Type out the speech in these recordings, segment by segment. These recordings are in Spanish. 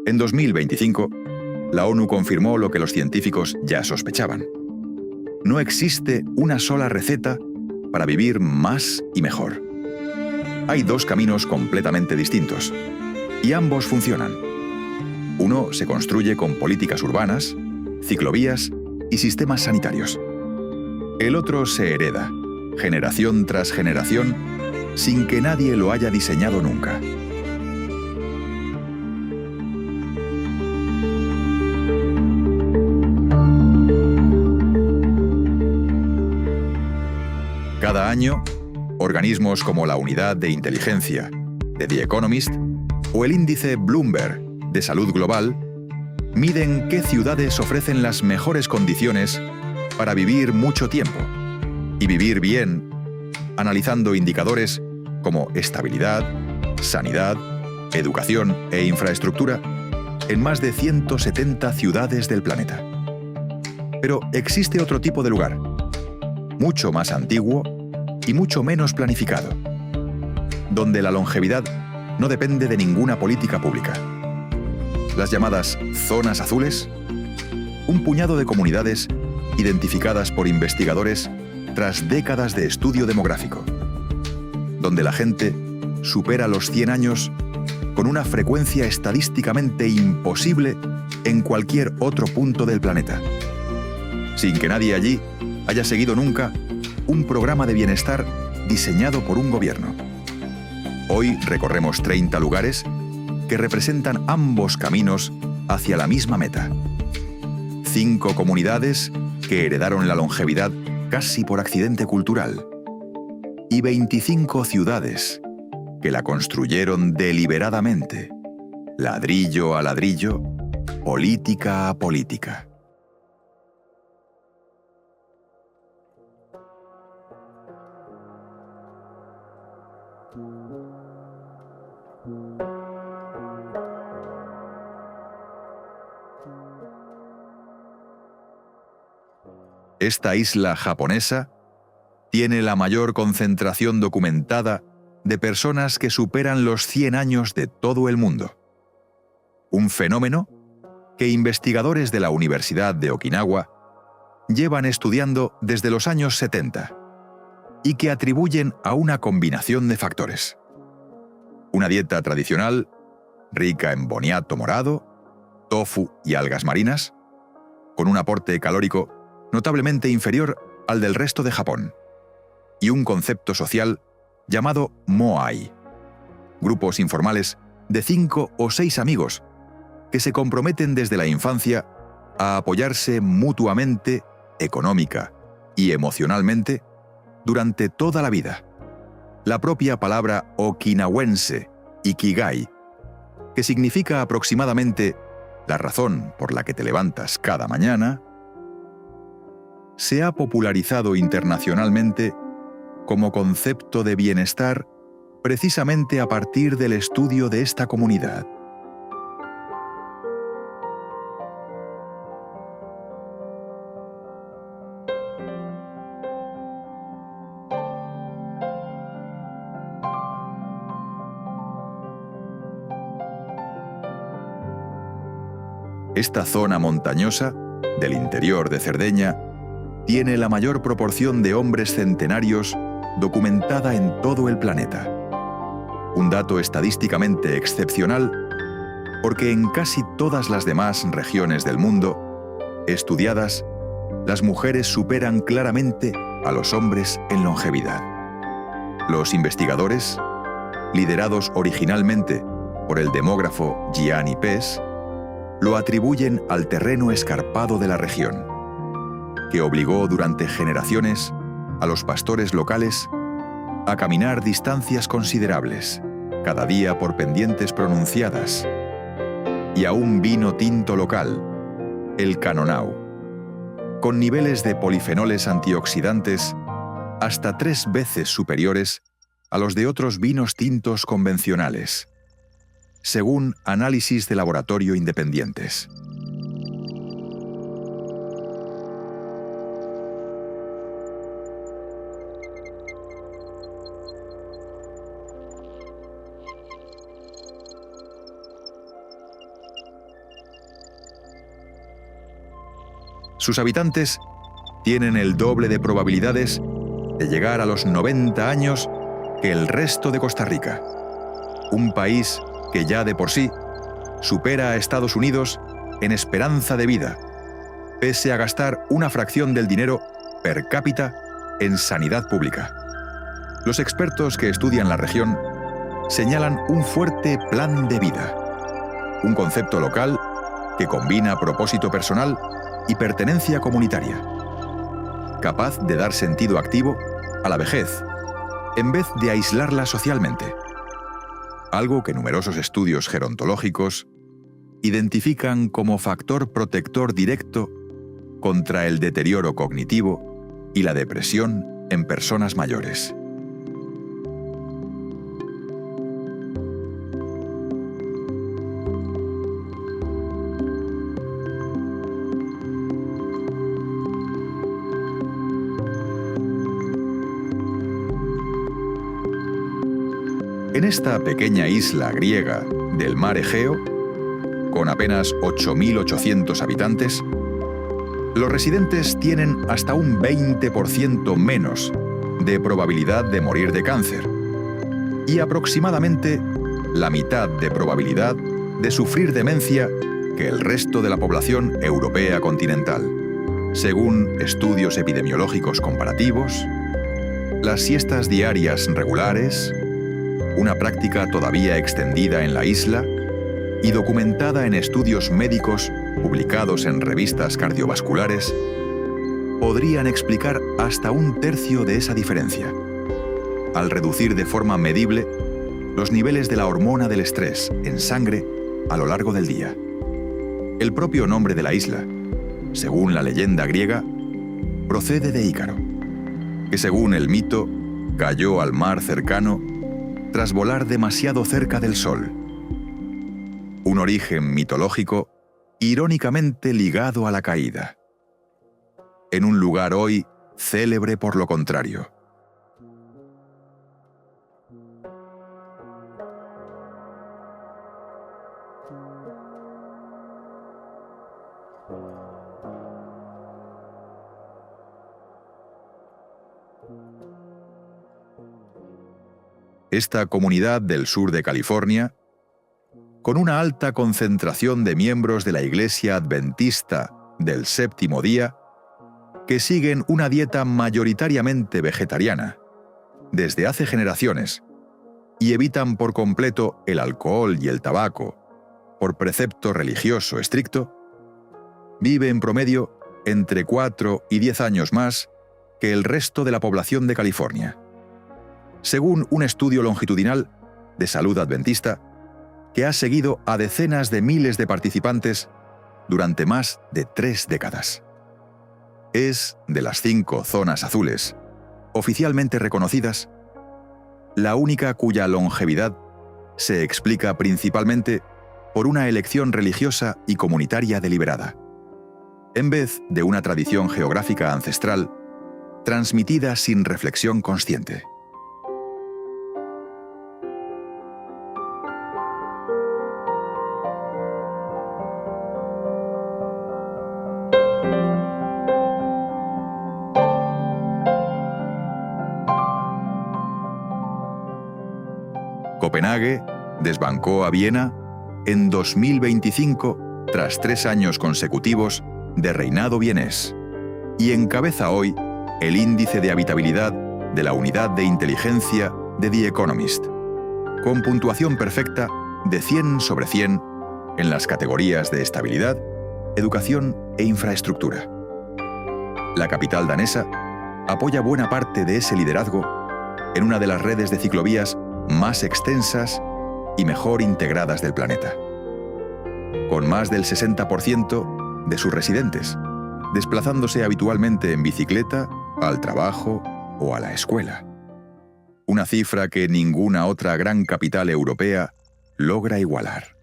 En 2025, la ONU confirmó lo que los científicos ya sospechaban. No existe una sola receta para vivir más y mejor. Hay dos caminos completamente distintos, y ambos funcionan. Uno se construye con políticas urbanas, ciclovías y sistemas sanitarios. El otro se hereda, generación tras generación, sin que nadie lo haya diseñado nunca. Cada año, organismos como la Unidad de Inteligencia de The Economist o el índice Bloomberg de Salud Global miden qué ciudades ofrecen las mejores condiciones para vivir mucho tiempo y vivir bien, analizando indicadores como estabilidad, sanidad, educación e infraestructura en más de 170 ciudades del planeta. Pero existe otro tipo de lugar, mucho más antiguo y mucho menos planificado, donde la longevidad no depende de ninguna política pública. Las llamadas zonas azules, un puñado de comunidades identificadas por investigadores tras décadas de estudio demográfico, donde la gente supera los 100 años con una frecuencia estadísticamente imposible en cualquier otro punto del planeta, sin que nadie allí haya seguido nunca un programa de bienestar diseñado por un gobierno. Hoy recorremos 30 lugares que representan ambos caminos hacia la misma meta. 5 comunidades que heredaron la longevidad casi por accidente cultural. Y 25 ciudades que la construyeron deliberadamente, ladrillo a ladrillo, política a política. Esta isla japonesa tiene la mayor concentración documentada de personas que superan los 100 años de todo el mundo. Un fenómeno que investigadores de la Universidad de Okinawa llevan estudiando desde los años 70 y que atribuyen a una combinación de factores. Una dieta tradicional, rica en boniato morado, tofu y algas marinas, con un aporte calórico notablemente inferior al del resto de Japón, y un concepto social llamado moai, grupos informales de 5 o 6 amigos que se comprometen desde la infancia a apoyarse mutuamente, económica y emocionalmente durante toda la vida. La propia palabra okinawense, ikigai, que significa aproximadamente la razón por la que te levantas cada mañana, se ha popularizado internacionalmente como concepto de bienestar precisamente a partir del estudio de esta comunidad. Esta zona montañosa del interior de Cerdeña tiene la mayor proporción de hombres centenarios documentada en todo el planeta. Un dato estadísticamente excepcional porque en casi todas las demás regiones del mundo estudiadas, las mujeres superan claramente a los hombres en longevidad. Los investigadores, liderados originalmente por el demógrafo Gianni Pes, lo atribuyen al terreno escarpado de la región, que obligó durante generaciones a los pastores locales a caminar distancias considerables, cada día por pendientes pronunciadas, y a un vino tinto local, el Canonau, con niveles de polifenoles antioxidantes hasta 3 veces superiores a los de otros vinos tintos convencionales, según análisis de laboratorio independientes. Sus habitantes tienen el doble de probabilidades de llegar a los 90 años que el resto de Costa Rica, un país que ya de por sí supera a Estados Unidos en esperanza de vida, pese a gastar una fracción del dinero per cápita en sanidad pública. Los expertos que estudian la región señalan un fuerte plan de vida, un concepto local que combina propósito personal y pertenencia comunitaria, capaz de dar sentido activo a la vejez, en vez de aislarla socialmente, algo que numerosos estudios gerontológicos identifican como factor protector directo contra el deterioro cognitivo y la depresión en personas mayores. En esta pequeña isla griega del mar Egeo, con apenas 8.800 habitantes, los residentes tienen hasta un 20% menos de probabilidad de morir de cáncer y aproximadamente la mitad de probabilidad de sufrir demencia que el resto de la población europea continental. Según estudios epidemiológicos comparativos, las siestas diarias regulares, una práctica todavía extendida en la isla y documentada en estudios médicos publicados en revistas cardiovasculares, podrían explicar hasta un tercio de esa diferencia, al reducir de forma medible los niveles de la hormona del estrés en sangre a lo largo del día. El propio nombre de la isla, según la leyenda griega, procede de Ícaro, que según el mito cayó al mar cercano tras volar demasiado cerca del sol. Un origen mitológico irónicamente ligado a la caída, en un lugar hoy célebre por lo contrario. Esta comunidad del sur de California, con una alta concentración de miembros de la Iglesia Adventista del Séptimo Día, que siguen una dieta mayoritariamente vegetariana desde hace generaciones y evitan por completo el alcohol y el tabaco por precepto religioso estricto, vive en promedio entre 4 y 10 años más que el resto de la población de California, según un estudio longitudinal de Salud Adventista que ha seguido a decenas de miles de participantes durante más de 3 décadas. Es, de las 5 zonas azules oficialmente reconocidas, la única cuya longevidad se explica principalmente por una elección religiosa y comunitaria deliberada, en vez de una tradición geográfica ancestral transmitida sin reflexión consciente. Copenhague desbancó a Viena en 2025 tras 3 años consecutivos de reinado vienés y encabeza hoy el índice de habitabilidad de la unidad de inteligencia de The Economist, con puntuación perfecta de 100 sobre 100 en las categorías de estabilidad, educación e infraestructura. La capital danesa apoya buena parte de ese liderazgo en una de las redes de ciclovías más extensas y mejor integradas del planeta, con más del 60% de sus residentes desplazándose habitualmente en bicicleta al trabajo o a la escuela, una cifra que ninguna otra gran capital europea logra igualar.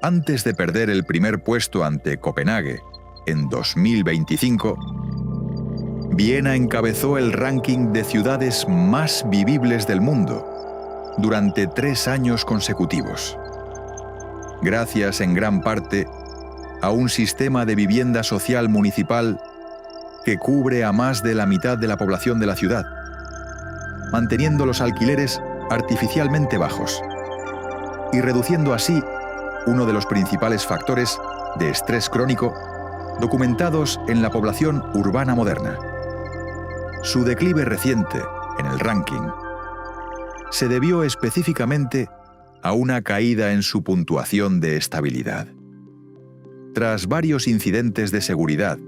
Antes de perder el primer puesto ante Copenhague en 2025, Viena encabezó el ranking de ciudades más vivibles del mundo durante 3 años consecutivos, gracias en gran parte a un sistema de vivienda social municipal que cubre a más de la mitad de la población de la ciudad, manteniendo los alquileres artificialmente bajos y reduciendo así uno de los principales factores de estrés crónico documentados en la población urbana moderna. Su declive reciente en el ranking se debió específicamente a una caída en su puntuación de estabilidad, tras varios incidentes de seguridad,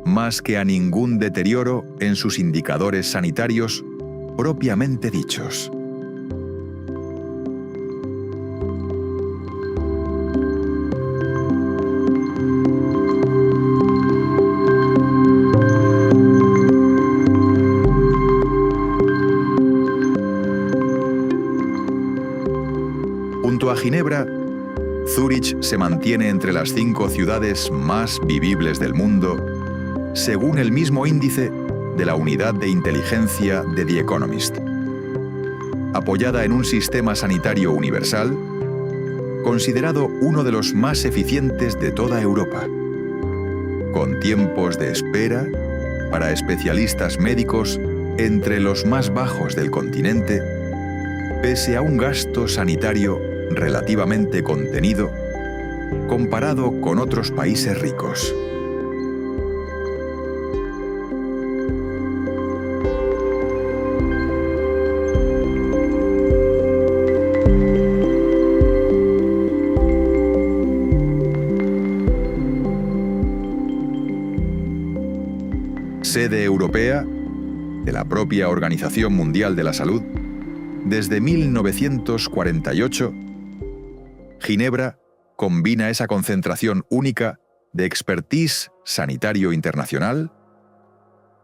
más que a ningún deterioro en sus indicadores sanitarios propiamente dichos. Junto a Ginebra, Zúrich se mantiene entre las 5 ciudades más vivibles del mundo, según el mismo índice de la Unidad de Inteligencia de The Economist. Apoyada en un sistema sanitario universal, considerado uno de los más eficientes de toda Europa, con tiempos de espera para especialistas médicos entre los más bajos del continente, pese a un gasto sanitario relativamente contenido comparado con otros países ricos. Sede europea de la propia Organización Mundial de la Salud, desde 1948, Ginebra combina esa concentración única de expertise sanitario internacional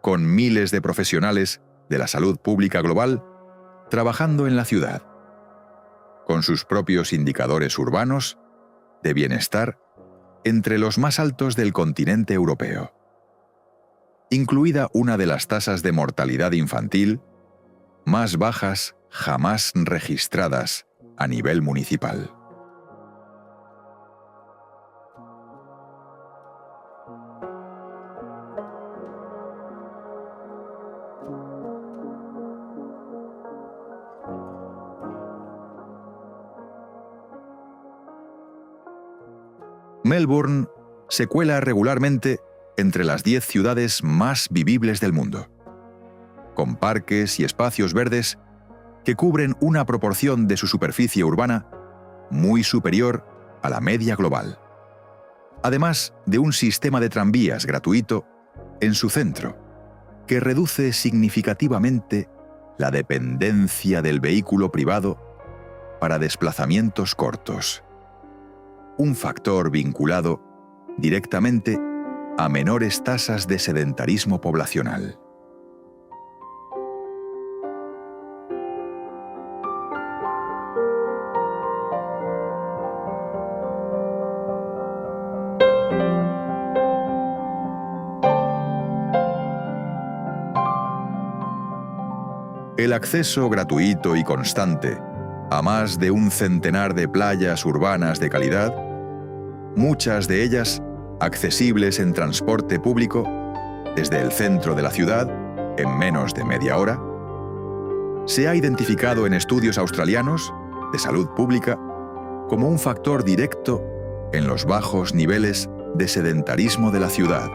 con miles de profesionales de la salud pública global trabajando en la ciudad, con sus propios indicadores urbanos de bienestar entre los más altos del continente europeo, incluida una de las tasas de mortalidad infantil más bajas jamás registradas a nivel municipal. Melbourne se cuela regularmente entre las 10 ciudades más vivibles del mundo, con parques y espacios verdes que cubren una proporción de su superficie urbana muy superior a la media global, además de un sistema de tranvías gratuito en su centro, que reduce significativamente la dependencia del vehículo privado para desplazamientos cortos, un factor vinculado directamente a menores tasas de sedentarismo poblacional. El acceso gratuito y constante a más de un centenar de playas urbanas de calidad, muchas de ellas accesibles en transporte público desde el centro de la ciudad en menos de media hora, se ha identificado en estudios australianos de salud pública como un factor directo en los bajos niveles de sedentarismo de la ciudad,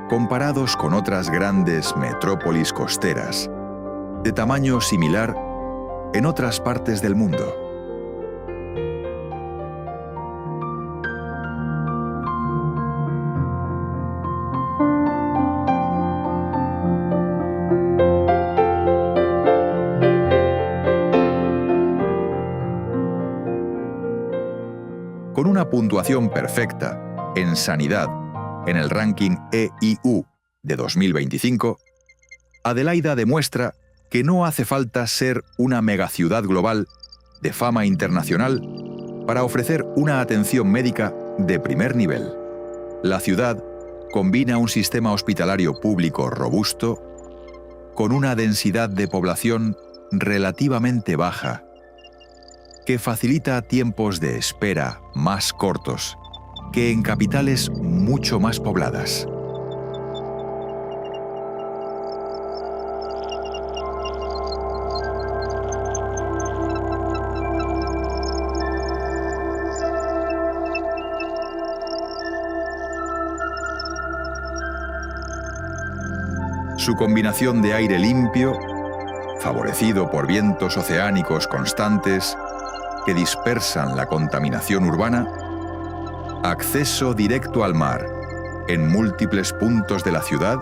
comparados con otras grandes metrópolis costeras de tamaño similar en otras partes del mundo. Con una puntuación perfecta en sanidad en el ranking EIU de 2025, Adelaida demuestra que no hace falta ser una megaciudad global de fama internacional para ofrecer una atención médica de primer nivel, La ciudad combina un sistema hospitalario público robusto con una densidad de población relativamente baja, que facilita tiempos de espera más cortos que en capitales mucho más pobladas. Su combinación de aire limpio, favorecido por vientos oceánicos constantes que dispersan la contaminación urbana, acceso directo al mar en múltiples puntos de la ciudad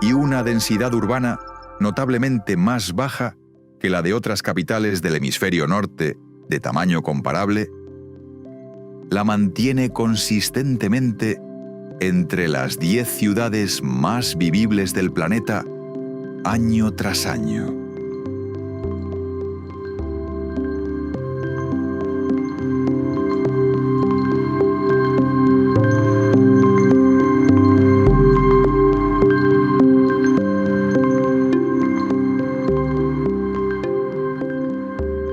y una densidad urbana notablemente más baja que la de otras capitales del hemisferio norte de tamaño comparable, la mantiene consistentemente entre las 10 ciudades más vivibles del planeta año tras año.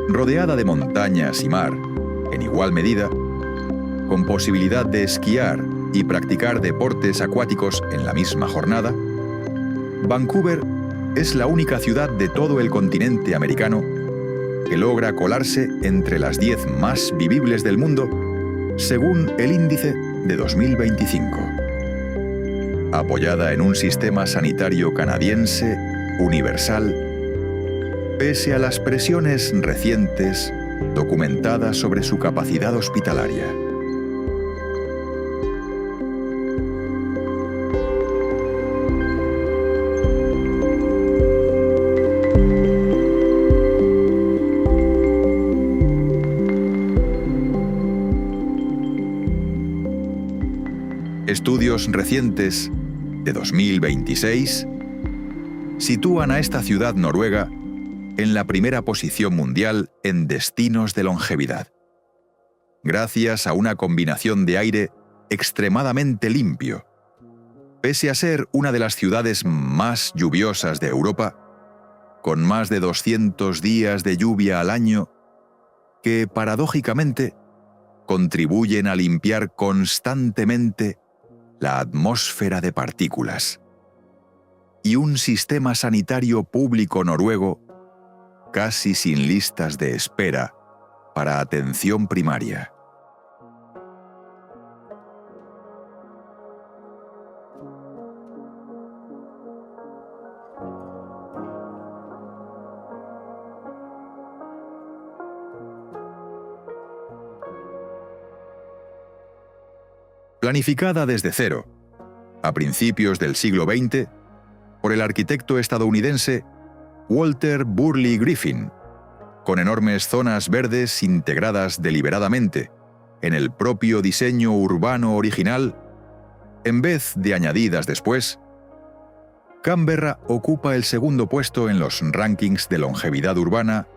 Rodeada de montañas y mar, en igual medida, con posibilidad de esquiar y practicar deportes acuáticos en la misma jornada, Vancouver es la única ciudad de todo el continente americano que logra colarse entre las 10 más vivibles del mundo, según el índice de 2025. Apoyada en un sistema sanitario canadiense universal, pese a las presiones recientes documentadas sobre su capacidad hospitalaria. Estudios recientes de 2026 sitúan a esta ciudad noruega en la primera posición mundial en destinos de longevidad, gracias a una combinación de aire extremadamente limpio, pese a ser una de las ciudades más lluviosas de Europa, con más de 200 días de lluvia al año, que paradójicamente contribuyen a limpiar constantemente la atmósfera de partículas, y un sistema sanitario público noruego casi sin listas de espera para atención primaria. Planificada desde cero, a principios del siglo XX, por el arquitecto estadounidense Walter Burley Griffin, con enormes zonas verdes integradas deliberadamente en el propio diseño urbano original, en vez de añadidas después, Canberra ocupa el segundo puesto en los rankings de longevidad urbana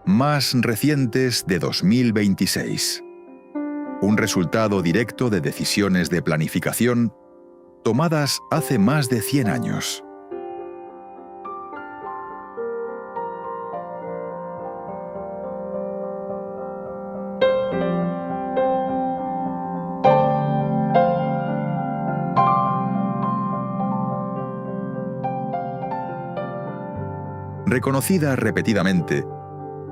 más recientes de 2026. Un resultado directo de decisiones de planificación tomadas hace más de 100 años. Reconocida repetidamente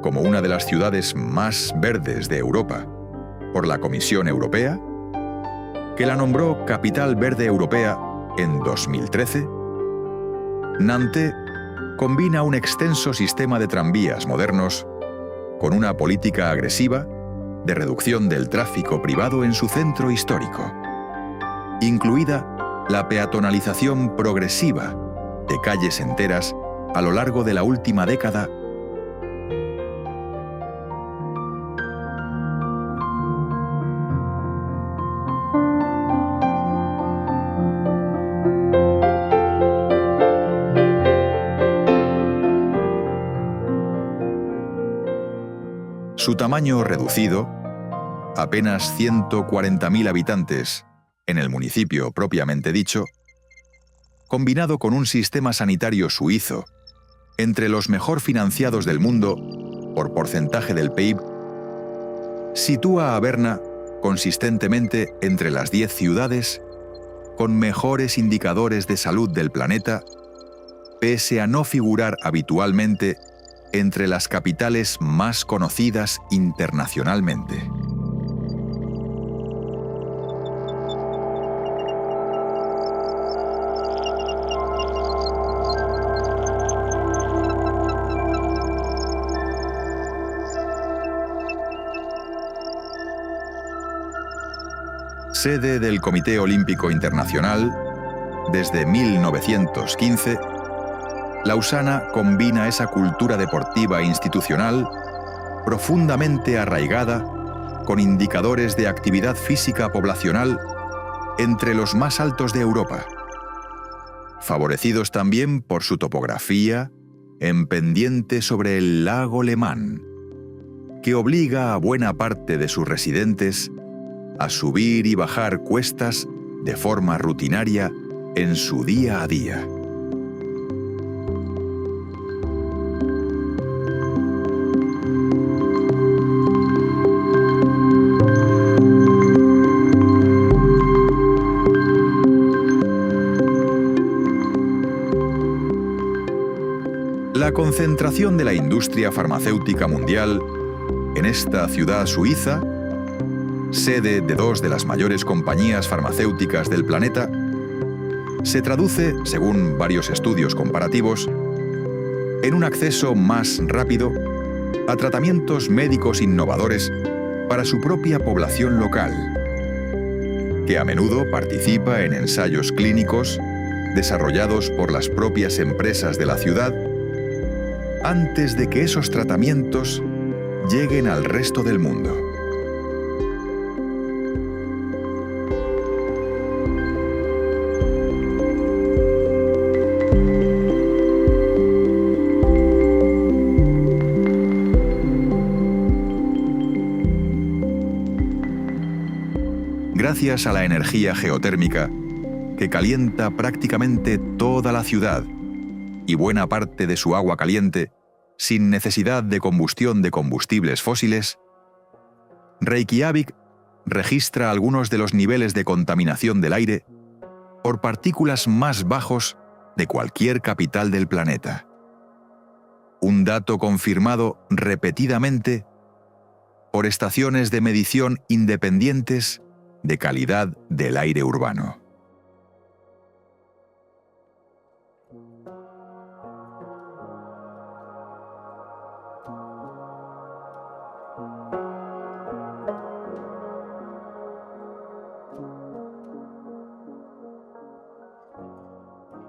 como una de las ciudades más verdes de Europa por la Comisión Europea, que la nombró Capital Verde Europea en 2013, Nantes combina un extenso sistema de tranvías modernos con una política agresiva de reducción del tráfico privado en su centro histórico, incluida la peatonalización progresiva de calles enteras a lo largo de la última década. Su tamaño reducido, apenas 140.000 habitantes en el municipio propiamente dicho, combinado con un sistema sanitario suizo, entre los mejor financiados del mundo por porcentaje del PIB, sitúa a Berna consistentemente entre las 10 ciudades con mejores indicadores de salud del planeta, pese a no figurar habitualmente entre las capitales más conocidas internacionalmente. Sede del Comité Olímpico Internacional, desde 1915, Lausana combina esa cultura deportiva institucional profundamente arraigada con indicadores de actividad física poblacional entre los más altos de Europa, favorecidos también por su topografía en pendiente sobre el lago Le Mans, que obliga a buena parte de sus residentes a subir y bajar cuestas de forma rutinaria en su día a día. La concentración de la industria farmacéutica mundial en esta ciudad suiza, sede de 2 de las mayores compañías farmacéuticas del planeta, se traduce, según varios estudios comparativos, en un acceso más rápido a tratamientos médicos innovadores para su propia población local, que a menudo participa en ensayos clínicos desarrollados por las propias empresas de la ciudad antes de que esos tratamientos lleguen al resto del mundo. Gracias a la energía geotérmica que calienta prácticamente toda la ciudad y buena parte de su agua caliente sin necesidad de combustión de combustibles fósiles, Reykjavik registra algunos de los niveles de contaminación del aire por partículas más bajos de cualquier capital del planeta. Un dato confirmado repetidamente por estaciones de medición independientes de calidad del aire urbano.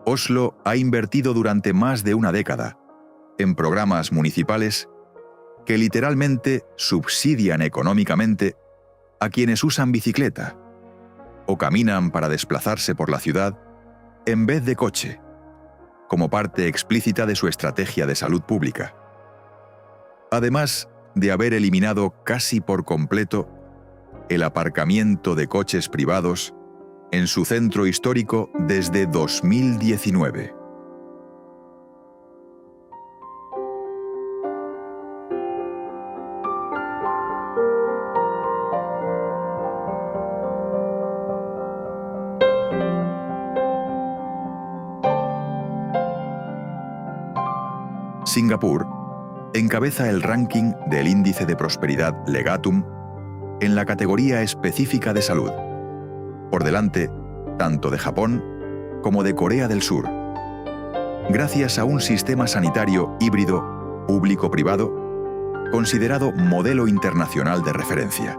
Oslo ha invertido durante más de una década en programas municipales que literalmente subsidian económicamente a quienes usan bicicleta o caminan para desplazarse por la ciudad en vez de coche, como parte explícita de su estrategia de salud pública. Además de haber eliminado casi por completo el aparcamiento de coches privados en su centro histórico desde 2019. Singapur encabeza el ranking del índice de prosperidad Legatum en la categoría específica de salud, por delante tanto de Japón como de Corea del Sur, gracias a un sistema sanitario híbrido público-privado considerado modelo internacional de referencia,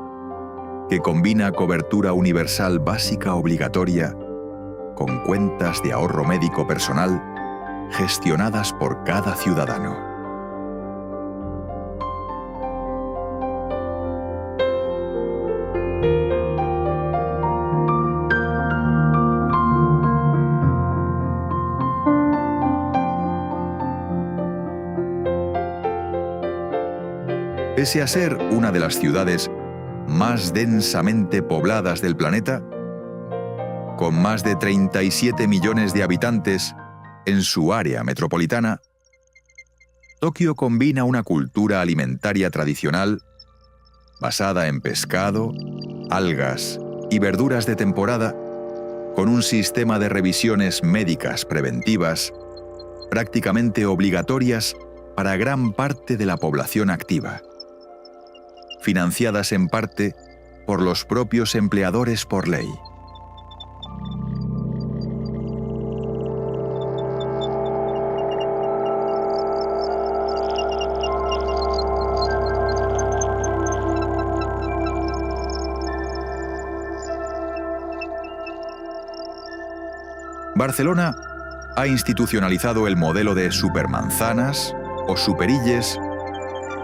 que combina cobertura universal básica obligatoria con cuentas de ahorro médico personal gestionadas por cada ciudadano. Pese a ser una de las ciudades más densamente pobladas del planeta, Con más de 37 millones de habitantes en su área metropolitana, Tokio combina una cultura alimentaria tradicional basada en pescado, algas y verduras de temporada, con un sistema de revisiones médicas preventivas prácticamente obligatorias para gran parte de la población activa, financiadas en parte por los propios empleadores por ley. Barcelona ha institucionalizado el modelo de supermanzanas o superilles,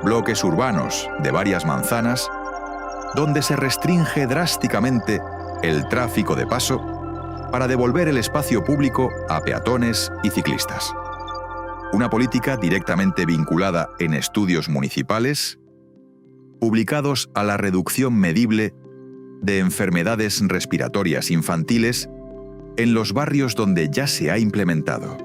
bloques urbanos de varias manzanas, donde se restringe drásticamente el tráfico de paso para devolver el espacio público a peatones y ciclistas. Una política directamente vinculada en estudios municipales, publicados a la reducción medible de enfermedades respiratorias infantiles en los barrios donde ya se ha implementado.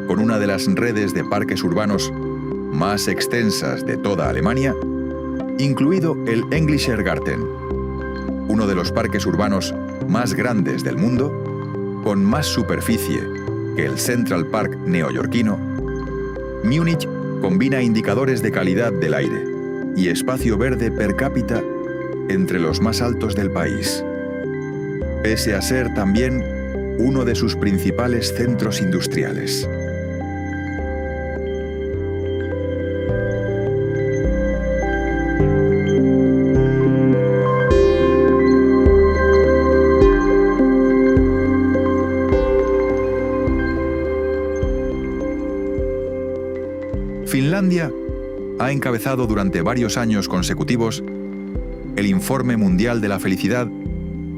Con una de las redes de parques urbanos más extensas de toda Alemania, incluido el Englischer Garten, uno de los parques urbanos más grandes del mundo, con más superficie que el Central Park neoyorquino, Múnich combina indicadores de calidad del aire y espacio verde per cápita entre los más altos del país, pese a ser también uno de sus principales centros industriales. Finlandia ha encabezado durante varios años consecutivos el Informe Mundial de la Felicidad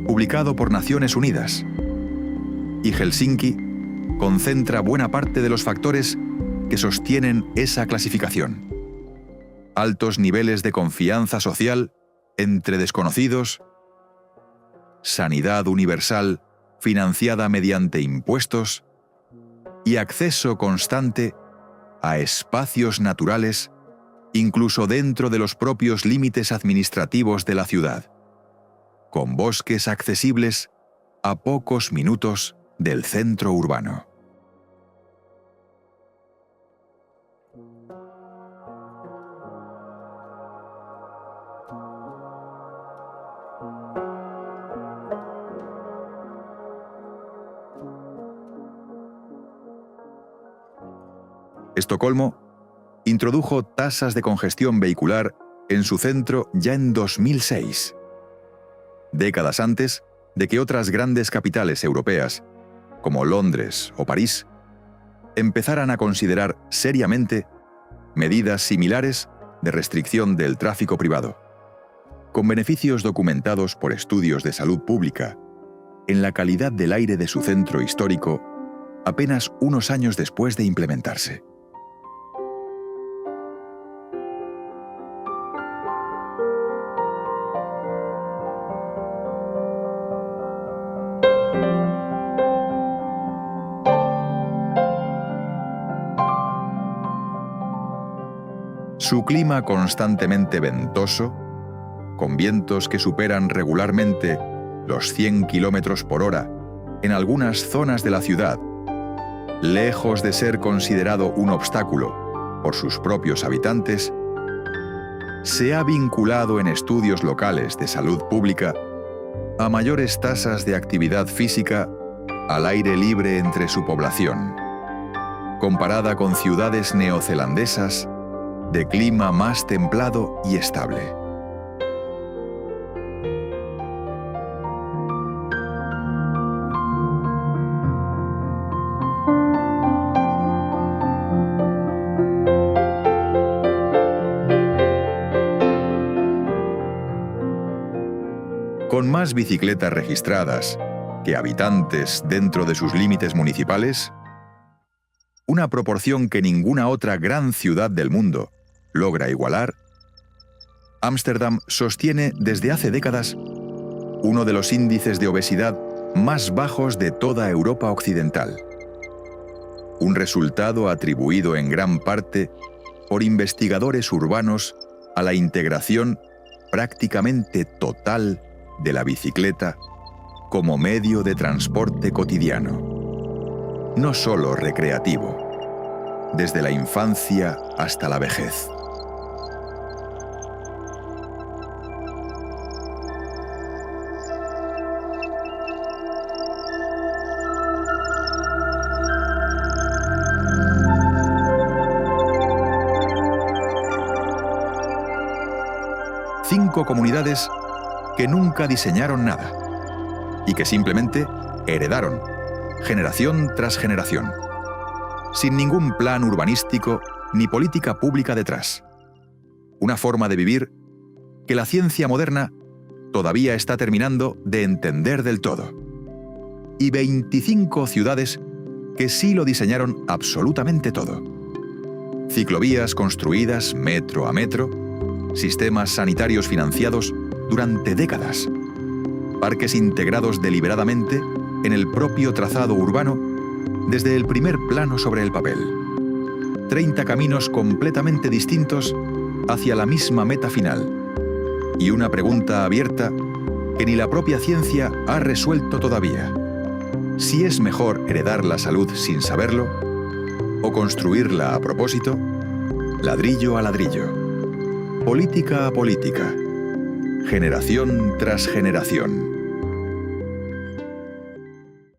publicado por Naciones Unidas, y Helsinki concentra buena parte de los factores que sostienen esa clasificación. Altos niveles de confianza social entre desconocidos, sanidad universal financiada mediante impuestos y acceso constante a espacios naturales, incluso dentro de los propios límites administrativos de la ciudad, con bosques accesibles a pocos minutos del centro urbano. Estocolmo introdujo tasas de congestión vehicular en su centro ya en 2006, décadas antes de que otras grandes capitales europeas, como Londres o París, empezaran a considerar seriamente medidas similares de restricción del tráfico privado, con beneficios documentados por estudios de salud pública en la calidad del aire de su centro histórico apenas unos años después de implementarse. Su clima constantemente ventoso, con vientos que superan regularmente los 100 km por hora en algunas zonas de la ciudad, lejos de ser considerado un obstáculo por sus propios habitantes, se ha vinculado en estudios locales de salud pública a mayores tasas de actividad física al aire libre entre su población, comparada con ciudades neozelandesas de clima más templado y estable. Con más bicicletas registradas que habitantes dentro de sus límites municipales, una proporción que ninguna otra gran ciudad del mundo logra igualar, Ámsterdam sostiene desde hace décadas uno de los índices de obesidad más bajos de toda Europa occidental. Un resultado atribuido en gran parte por investigadores urbanos a la integración prácticamente total de la bicicleta como medio de transporte cotidiano, no solo recreativo, desde la infancia hasta la vejez. Cinco comunidades que nunca diseñaron nada y que simplemente heredaron, generación tras generación, sin ningún plan urbanístico ni política pública detrás. Una forma de vivir que la ciencia moderna todavía está terminando de entender del todo. Y 25 ciudades que sí lo diseñaron absolutamente todo. Ciclovías construidas metro a metro, sistemas sanitarios financiados durante décadas, parques integrados deliberadamente en el propio trazado urbano desde el primer plano sobre el papel. 30 caminos completamente distintos hacia la misma meta final. Y una pregunta abierta que ni la propia ciencia ha resuelto todavía. Si es mejor heredar la salud sin saberlo o construirla a propósito, ladrillo a ladrillo, política a política, generación tras generación.